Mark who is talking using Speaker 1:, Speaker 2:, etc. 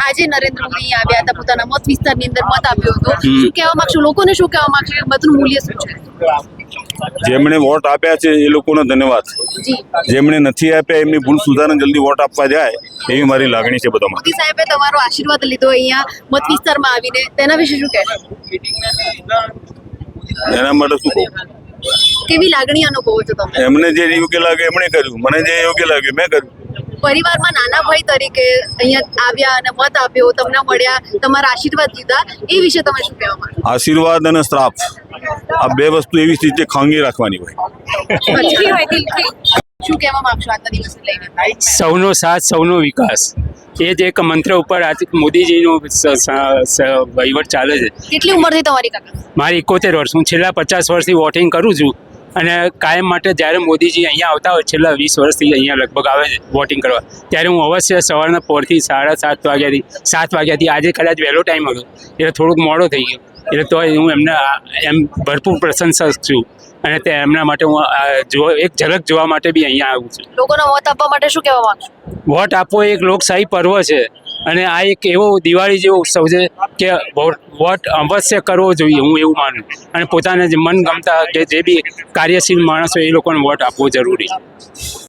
Speaker 1: આજે નરેન્દ્ર મોદી આવ્યા હતા, પોતાના મત વિસ્તારની અંદર મત આપ્યો હતો. શું કહેવા માંગશો, લોકોને શું કહેવા માંગશો, મતનું મૂલ્ય શું છે?
Speaker 2: જેમણે વોટ આપ્યા છે એ લોકોનો ધન્યવાદ.
Speaker 1: જી,
Speaker 2: જેમણે નથી આપ્યા એમની ભૂલ સુધારને જલ્દી વોટ આપવા જાય એવી મારી લાગણી છે બધામાં.
Speaker 1: મોદી સાહેબે તમારો આશીર્વાદ લીધો અહીંયા મત વિસ્તારમાં આવીને, તેના વિશે શું કહેશો?
Speaker 2: એના માટે શું કહું?
Speaker 1: કેવી લાગણી અનુભવો છો તમે?
Speaker 2: એમને જે યોગ્ય લાગે એમણે કર્યું, મને જે યોગ્ય લાગ્યું મેં કર્યું.
Speaker 1: પરિવારમાં નાના ભાઈ તરીકે અહીંયા આવ્યા અને મત આપ્યો, તમને મળ્યા, તમારા આશીર્વાદ લીધા, એ વિશે તમે શું કહેવા માંગો?
Speaker 2: આશીર્વાદ અને શ્રાપ આ બે વસ્તુ એવી રીતે ખાંગી રાખવાની હોય.
Speaker 1: શું કહેવા માંગશો આજના દિવસને લઈને?
Speaker 3: સૌનો સાથ સૌનો વિકાસ એ જ એક મંત્ર ઉપર આજ મોદીજીનો વહીવટ ચાલે છે.
Speaker 1: કેટલી ઉંમર થઈ તમારી કાકા?
Speaker 3: મારી 71 વર્ષ. હું છેલ્લા 50 વર્ષથી વોટિંગ કરું છું અને કાયમ માટે જ્યારે મોદીજી અહીંયા આવતા હોય, છેલ્લા 20 વર્ષથી અહીંયા લગભગ આવે છે વોટિંગ કરવા, ત્યારે હું અવશ્ય સવારના પોરથી 7:30 વાગ્યાથી આજે કદાચ વહેલો ટાઈમ હતો એટલે થોડુંક મોડો થઈ ગયો, એટલે તો હું એમને એમ ભરપૂર પ્રશંસક છું અને તે એમના માટે હું એક ઝલક જોવા માટે બી અહીંયા આવું છું.
Speaker 1: લોકોને મત આપવા માટે શું કહેવા માંગશો?
Speaker 3: વોટ આપવો એક લોકશાહી પર્વ છે અને આ એક એવો દિવાળી જેવો ઉત્સવ છે કે વોટ અવશ્ય કરવો જોઈએ, હું એવું માનું. અને પોતાને જે મનગમતા કે જે બી કાર્યશીલ માણસો એ લોકોને વોટ આપવો જરૂરી છે.